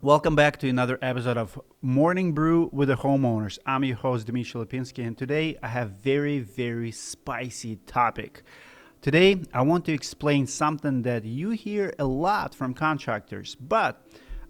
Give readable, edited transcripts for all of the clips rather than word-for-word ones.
Welcome back to another episode of Morning Brew with the Homeowners. I'm your host, Dmitry Lipinski, and today I have very spicy topic. Today, I want to explain something that you hear a lot from contractors, but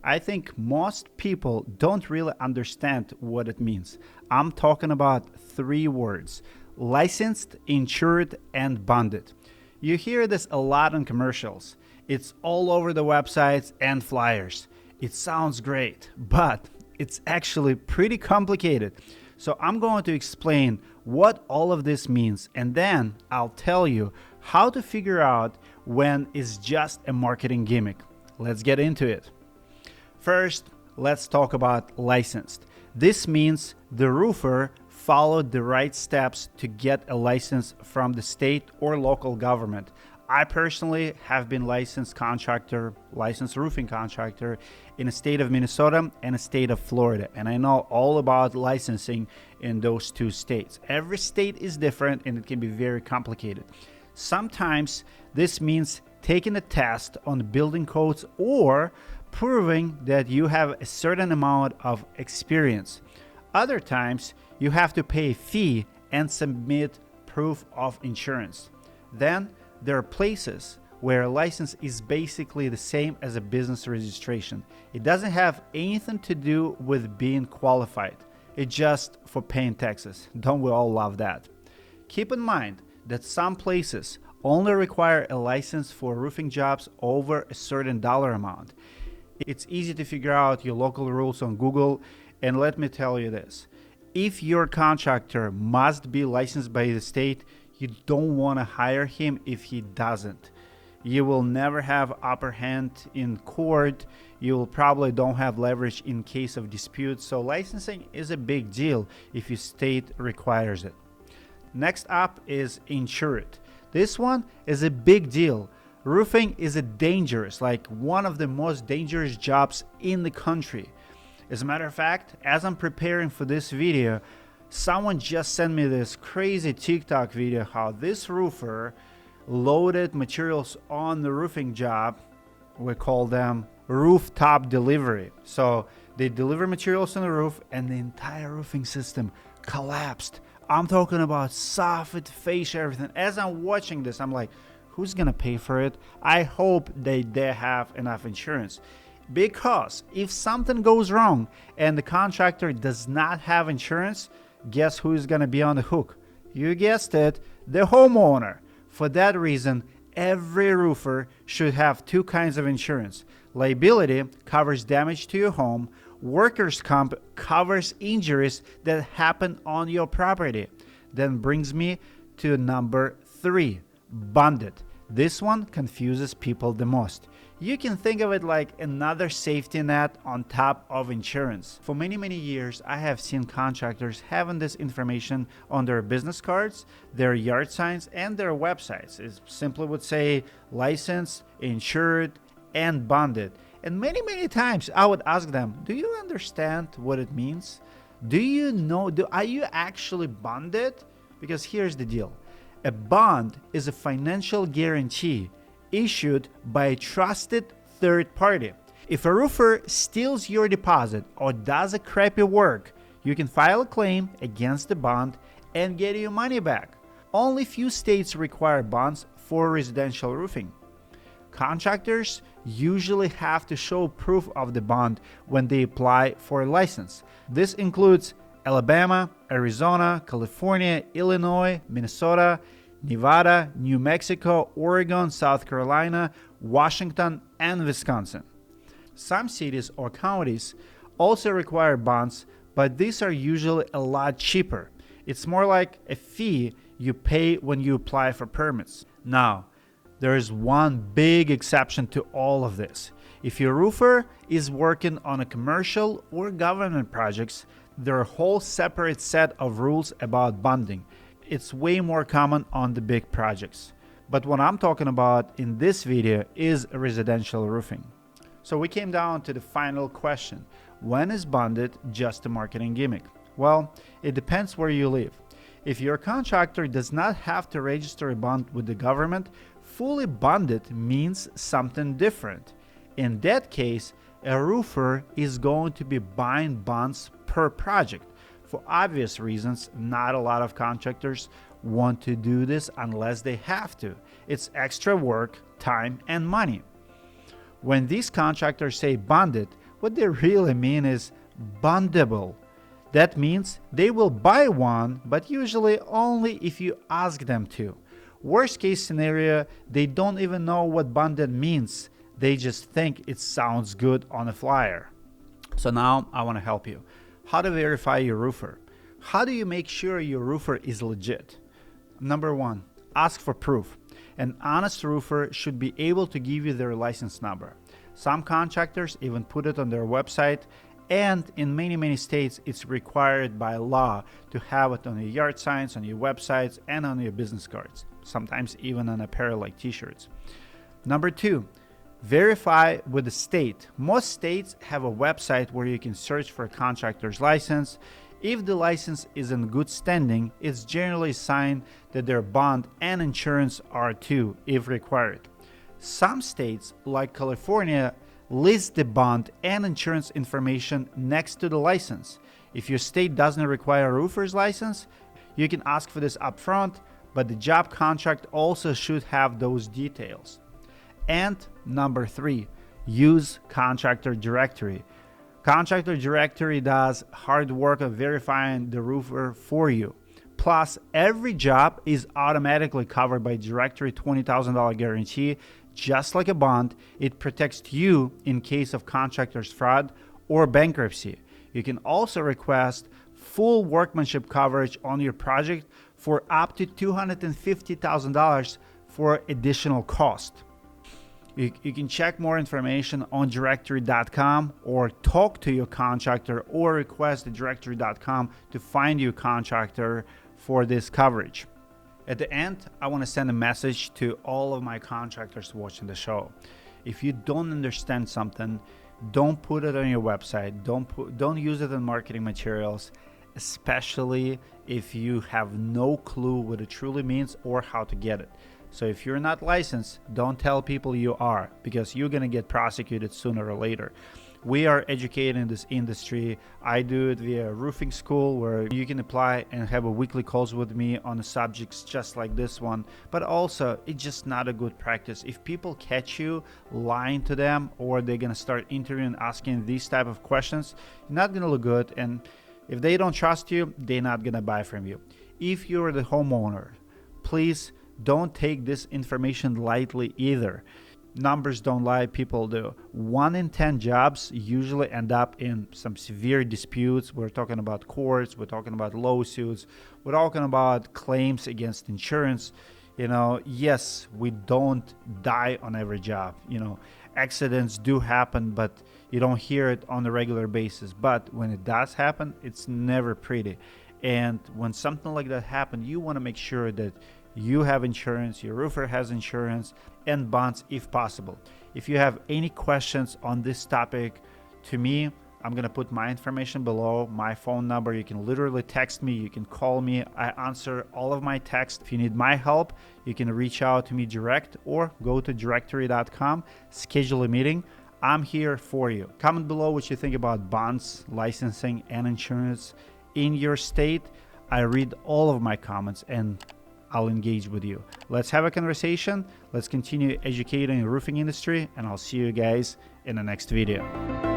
I think most people don't really understand what it means. I'm talking about three words: licensed, insured, and bonded. You hear this a lot in commercials. It's all over the websites and flyers. It sounds great, but it's actually pretty complicated. So I'm going to explain what all of this means, and then I'll tell you how to figure out when it's just a marketing gimmick. Let's get into it. First, let's talk about licensed. This means the roofer followed the right steps to get a license from the state or local government. I personally have been licensed roofing contractor in the state of Minnesota and the state of Florida, and I know all about licensing in those two states. Every state is different and it can be very complicated. Sometimes this means taking a test on building codes or proving that you have a certain amount of experience. Other times you have to pay a fee and submit proof of insurance. Then there are places where a license is basically the same as a business registration. It doesn't have anything to do with being qualified. It's just for paying taxes. Don't we all love that? Keep in mind that some places only require a license for roofing jobs over a certain dollar amount. It's easy to figure out your local rules on Google, and let me tell you this. If your contractor must be licensed by the state, you don't want to hire him if he doesn't. You will never have upper hand in court. You will probably don't have leverage in case of disputes. So licensing is a big deal if your state requires it. Next up is insured. This one is a big deal. Roofing is one of the most dangerous jobs in the country. As a matter of fact, as I'm preparing for this video, someone just sent me this crazy TikTok video how this roofer loaded materials on the roofing job. We call them rooftop delivery. So they deliver materials on the roof and the entire roofing system collapsed. I'm talking about soffit, fascia, everything. As I'm watching this, I'm like, who's gonna pay for it? I hope they have enough insurance. Because if something goes wrong and the contractor does not have insurance, guess who's going to be on the hook? You guessed it, the homeowner. For that reason, every roofer should have two kinds of insurance. Liability covers damage to your home. Workers' comp covers injuries that happen on your property. Then brings me to number 3, bonded. This one confuses people the most. You can think of it like another safety net on top of insurance. For many years, I have seen contractors having this information on their business cards, their yard signs, and their websites. It simply would say licensed, insured, and bonded. And many times I would ask them, do you understand what it means? Do you know, are you actually bonded? Because here's the deal. A bond is a financial guarantee issued by a trusted third party. If a roofer steals your deposit or does a crappy work, you can file a claim against the bond and get your money back. Only few states require bonds for residential roofing. Contractors usually have to show proof of the bond when they apply for a license. This includes Alabama, Arizona, California, Illinois, Minnesota, Nevada, New Mexico, Oregon, South Carolina, Washington, and Wisconsin. Some cities or counties also require bonds, but these are usually a lot cheaper. It's more like a fee you pay when you apply for permits. Now, there is one big exception to all of this. If your roofer is working on a commercial or government projects, there are a whole separate set of rules about bonding. It's way more common on the big projects. But what I'm talking about in this video is residential roofing. So we came down to the final question. When is bonded just a marketing gimmick? Well, it depends where you live. If your contractor does not have to register a bond with the government, fully bonded means something different. In that case, a roofer is going to be buying bonds per project. For obvious reasons, not a lot of contractors want to do this unless they have to. It's extra work, time, and money. When these contractors say bonded, what they really mean is bondable. That means they will buy one, but usually only if you ask them to. Worst case scenario, they don't even know what bonded means. They just think it sounds good on a flyer. So now I want to help you. How to verify your roofer? How do you make sure your roofer is legit? Number one, ask for proof. An honest roofer should be able to give you their license number. Some contractors even put it on their website, and in many states it's required by law to have it on your yard signs, on your websites, and on your business cards, sometimes even on apparel like t-shirts. Number two, verify with the state. Most states have a website where you can search for a contractor's license. If the license is in good standing, it's generally a sign that their bond and insurance are too, if required. Some states, like California, list the bond and insurance information next to the license. If your state doesn't require a roofer's license, you can ask for this upfront, but the job contract also should have those details. And number three, use contractor directory. Contractor directory does hard work of verifying the roofer for you. Plus, every job is automatically covered by directory $20,000 guarantee. Just like a bond, it protects you in case of contractor's fraud or bankruptcy. You can also request full workmanship coverage on your project for up to $250,000 for additional cost. You can check more information on directory.com or talk to your contractor or request the directory.com to find your contractor for this coverage. At the end, I want to send a message to all of my contractors watching the show. If you don't understand something, don't put it on your website. Don't use it in marketing materials, especially if you have no clue what it truly means or how to get it. So if you're not licensed, don't tell people you are, because you're going to get prosecuted sooner or later. We are educated in this industry. I do it via roofing school, where you can apply and have a weekly calls with me on the subjects just like this one. But also, it's just not a good practice. If people catch you lying to them, or they're going to start interviewing, asking these type of questions, you're not going to look good. And if they don't trust you, they're not going to buy from you. If you're the homeowner, please don't take this information lightly either. Numbers don't lie, people do. 1 in 10 jobs usually end up in some severe disputes. We're talking about courts, we're talking about lawsuits, we're talking about claims against insurance. Yes, we don't die on every job. Accidents do happen, but you don't hear it on a regular basis. But when it does happen, it's never pretty. And when something like that happens, you want to make sure that you have insurance, your roofer has insurance, and bonds if possible. If you have any questions on this topic to me, I'm going to put my information below, my phone number. You can literally text me, you can call me. I answer all of my texts. If you need my help, you can reach out to me direct or go to directory.com, schedule a meeting. I'm here for you. Comment below what you think about bonds, licensing, and insurance in your state. I read all of my comments and I'll engage with you. Let's have a conversation. Let's continue educating the roofing industry, and I'll see you guys in the next video.